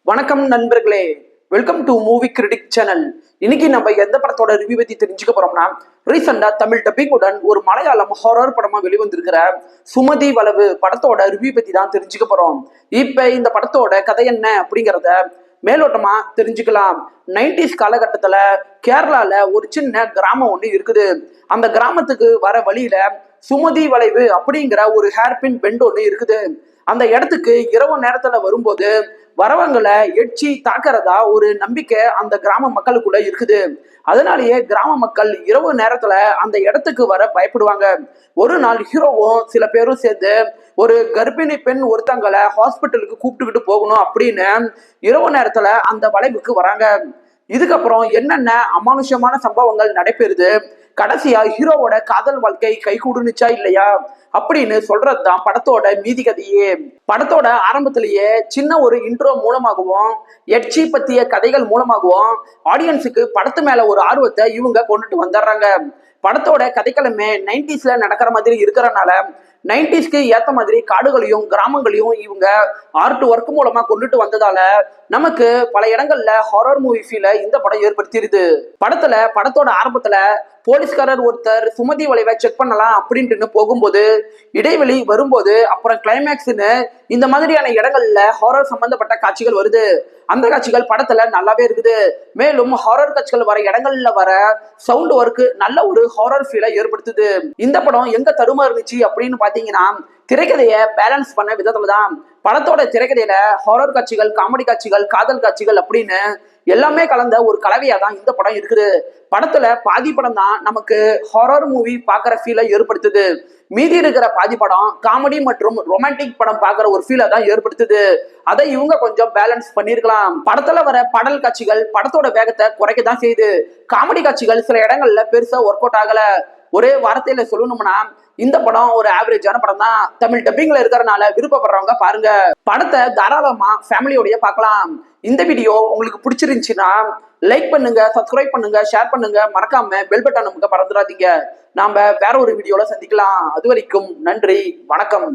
வணக்கம் நண்பர்களே, welcome to movie critic channel. இன்னைக்கு நம்ம எந்த படத்தோட ரிவ்யூ பத்தி தெரிஞ்சுக்க போறோம்னா, ரீசெண்டா தமிழ் டப்பிங்குடன் ஒரு மலையாளம் ஹாரர் படமா வெளிவந்திருக்கிற சுமதி வளவு படத்தோட ரிவ்யூ பத்தி தான் தெரிஞ்சுக்க போறோம். இப்ப இந்த படத்தோட கதை என்ன அப்படிங்கிறத மேலோட்டமா தெரிஞ்சுக்கலாம். 90s காலகட்டத்துல கேரளால ஒரு சின்ன கிராமம் ஒண்ணு இருக்குது. அந்த கிராமத்துக்கு வர வழியில சுமதி வளைவு அப்படிங்கிற ஒரு ஹேர்பின் பெண்ட் ஒண்ணு இருக்குது. அந்த இடத்துக்கு இரவு நேரத்துல வரும்போது வரவங்களை எச்சி தாக்குறதா ஒரு நம்பிக்கை அந்த கிராம மக்களுக்குள்ள இருக்குது. அதனாலேயே கிராம மக்கள் இரவு நேரத்துல அந்த இடத்துக்கு வர பயப்படுவாங்க. ஒரு நாள் ஹீரோவும் சில பேரும் சேர்ந்து ஒரு கர்ப்பிணி பெண் ஒருத்தங்களை ஹாஸ்பிட்டலுக்கு கூப்பிட்டுக்கிட்டு போகணும் அப்படின்னு இரவு நேரத்துல அந்த வளைவுக்கு வராங்க. இதுக்கப்புறம் என்னென்ன அமானுஷமான சம்பவங்கள் நடைபெறுது, கடைசியா ஹீரோவோட காதல் வாழ்க்கை கை கூடுனுச்சா இல்லையா அப்படின்னு சொல்றதுதான் படத்தோட மீதி கதையே. படத்தோட ஆரம்பத்திலேயே சின்ன ஒரு இன்ட்ரோ மூலமாகவும் எட்சி பத்திய கதைகள் மூலமாகவும் ஆடியன்ஸுக்கு படத்து மேல ஒரு ஆர்வத்தை இவங்க கொண்டுட்டு வந்துடுறாங்க. படத்தோட கதைக்களமே 90ஸ்ல நடக்கிற மாதிரி இருக்கிறனால 90ஸ்க்கு ஏத்த மாதிரி காடுகளையும் கிராமங்களையும் இவங்க ஆர்ட் ஒர்க் மூலமா கொண்டுட்டு வந்ததால நமக்கு பல இடங்கள்ல ஹாரர் மூவி ஃபீல இந்த படம் ஏற்படுத்திடுது. படத்தோட ஆரம்பத்துல போலீஸ்காரர் ஒருத்தர் சுமதி வளைவை செக் பண்ணலாம் அப்படின்ட்டு போகும்போது இடைவெளி வரும்போது அப்புறம் கிளைமேக்ஸ்னு இந்த மாதிரியான இடங்கள்ல ஹாரர் சம்பந்தப்பட்ட காட்சிகள் வருது. அந்த காட்சிகள் படத்துல நல்லாவே இருக்குது. மேலும் ஹாரர் காட்சிகள் வர இடங்கள்ல வர சவுண்ட் ஒர்க் நல்ல ஒரு ஹாரர் ஃபீலை ஏற்படுத்துது. இந்த படம் எங்க தடுமாறுச்சு அப்படின்னு பாத்தீங்கன்னா, திரைக்கதையை பேலன்ஸ் பண்ண விதத்துலதான். படத்தோட திரைக்கதையில ஹாரர் காட்சிகள், காமெடி காட்சிகள், காதல் காட்சிகள் அப்படின்னு எல்லாமே கலந்த ஒரு கலவையா தான் இந்த படம் இருக்குது. படத்துல பாதி படம் தான் நமக்கு ஹாரர் மூவி பாக்குற ஃபீலை ஏற்படுத்துது. மீதி இருக்கிற பாதி படம் காமெடி மற்றும் ரொமான்டிக் படம் பாக்குற ஒரு ஃபீலை தான் ஏற்படுத்துது. அதை இவங்க கொஞ்சம் பேலன்ஸ் பண்ணிருக்கலாம். படத்துல வர பாடல் காட்சிகள் படத்தோட வேகத்தை குறைக்கதான் செய்யுது. காமெடி காட்சிகள் சில இடங்கள்ல பெருசா ஒர்க் அவுட் ஆகல. ஒரே வார்த்தையில சொல்லணும்னா இந்த படம் ஒரு ஆவரேஜான படம் தான். தமிழ் டப்பிங்ல இருக்கிறனால விருப்பப்படுறவங்க பாருங்க. படத்தை தாராளமா ஃபேமிலியோடய பார்க்கலாம். இந்த வீடியோ உங்களுக்கு பிடிச்சிருந்துச்சுன்னா லைக் பண்ணுங்க, சப்ஸ்கிரைப் பண்ணுங்க, ஷேர் பண்ணுங்க, மறக்காம பெல் பட்டன் நமக்கு மறந்துடாதீங்க. நாம வேற ஒரு வீடியோல சந்திக்கலாம். அது வரைக்கும் நன்றி, வணக்கம்.